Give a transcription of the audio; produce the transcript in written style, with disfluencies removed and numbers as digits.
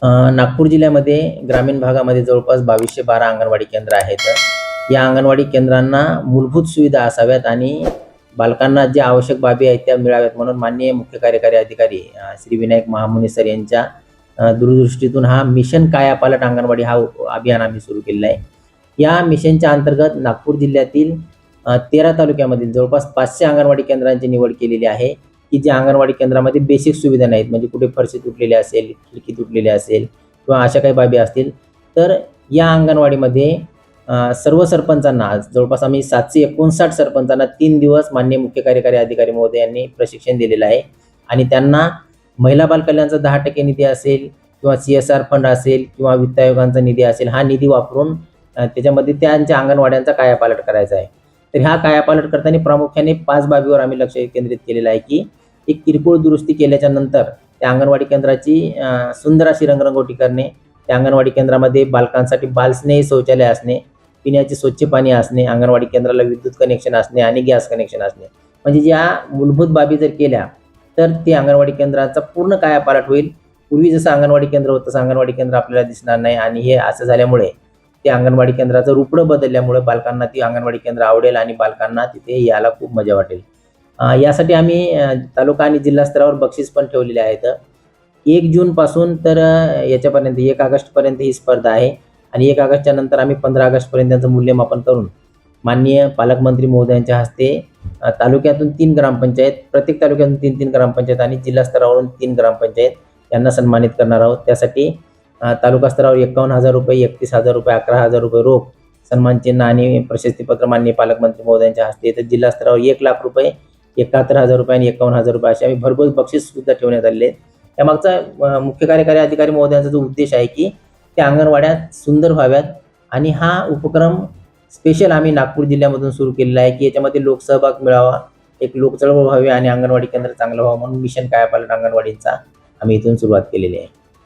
नागपूर जिल्ह्यामध्ये ग्रामीण भागामध्ये जवळपास 2212 अंगणवाडी केंद्र आहेत. या अंगणवाडी केंद्रांना मूलभूत सुविधा असाव्यात आणि बालकांना ज्या आवश्यक बाबी आहेत त्या मिळाव्यात म्हणून माननीय मुख्य कार्यकारी अधिकारी श्री विनायक महामुनी सर यांच्या दूरदृष्टीतून हा मिशन कायापालट अंगणवाडी हा अभियान आम्ही सुरू केलेला आहे. या मिशनच्या अंतर्गत नागपूर जिल्ह्यातील 13 तालुक्यामधील जवळपास 500 अंगणवाडी केंद्रांची निवड केलेली आहे की ज्या अंगणवाडी केंद्रामध्ये बेसिक सुविधा नाहीत, म्हणजे कुठे फरशी तुटलेली असेल, खिडकी तुटलेली असेल किंवा अशा काही बाबी असतील, तर या अंगणवाडीमध्ये सर्व सरपंचांना जवळपास आम्ही 759 सरपंचांना 3 दिवस माननीय मुख्य कार्यकारी अधिकारी महोदय यांनी प्रशिक्षण दिलेलं आहे आणि त्यांना महिला बाल कल्याणचा 10% निधी असेल किंवा CSR फंड असेल किंवा वित्त आयोगांचा निधी असेल, हा निधी वापरून त्याच्यामध्ये त्यांच्या अंगणवाड्यांचा कायापालट करायचा आहे. तर ह्या कायापालट करताना प्रामुख्याने 5 बाबीवर आम्ही लक्ष केंद्रित केलेलं आहे की एक किरकोळ दुरुस्ती केल्याच्या नंतर त्या अंगणवाडी केंद्राची सुंदर अशी रंगरंगोटी करणे, त्या अंगणवाडी केंद्रामध्ये बालकांसाठी बालस्नेही शौचालय असणे, पिण्याचे स्वच्छ पाणी असणे, अंगणवाडी केंद्राला विद्युत कनेक्शन असणे आणि गॅस कनेक्शन असणे, म्हणजे ज्या मूलभूत बाबी जर केल्या तर ते अंगणवाडी केंद्राचा पूर्ण कायापालट होईल. पूर्वी जसं अंगणवाडी केंद्र होतं तसं अंगणवाडी केंद्र आपल्याला दिसणार नाही आणि हे असं झाल्यामुळे ते अंगणवाडी केंद्राचं रूपडं बदलल्यामुळे बालकांना ती अंगणवाडी केंद्र आवडेल आणि बालकांना तिथे यायला खूप मजा वाटेल. यासाठी आम्ही तालुका आणि जिल्हा स्तरावर बक्षीस पण ठेवलेले आहेत. 1 जूनपासून तर याच्यापर्यंत 1 ऑगस्टपर्यंत ही स्पर्धा आहे आणि 1 ऑगस्टच्या नंतर आम्ही 15 ऑगस्टपर्यंत त्यांचं मूल्यमापन करून माननीय पालकमंत्री महोदयांच्या हस्ते तालुक्यातून 3 ग्रामपंचायत, प्रत्येक तालुक्यातून 3-3 ग्रामपंचायत आणि जिल्हा स्तरावरून 3 ग्रामपंचायत यांना सन्मानित करणार आहोत. त्यासाठी तालुका स्तरावर 51,000 रुपये, 31,000 रुपये, 11,000 रुपये रोख, सन्मानचिन्ह आणि प्रशस्तीपत्र माननीय पालकमंत्री महोदयांच्या हस्ते, तर जिल्हा स्तरावर 1 लाख रुपये, 71,000 रुपये आणि 51,000 रुपये असे आम्ही भरघोस बक्षीस सुद्धा ठेवण्यात आलेले आहेत. त्यामागचा मुख्य कार्यकारी अधिकारी महोदयांचा जो उद्देश आहे की त्या अंगणवाड्यात सुंदर व्हाव्यात आणि हा उपक्रम स्पेशल आम्ही नागपूर जिल्ह्यामधून सुरू केलेला आहे की याच्यामध्ये लोकसहभाग मिळावा, एक लोकचळवळ व्हावी आणि अंगणवाडी केंद्र चांगलं व्हावं म्हणून मिशन कायापालट अंगणवाडीचा आम्ही इथून सुरुवात केलेली आहे.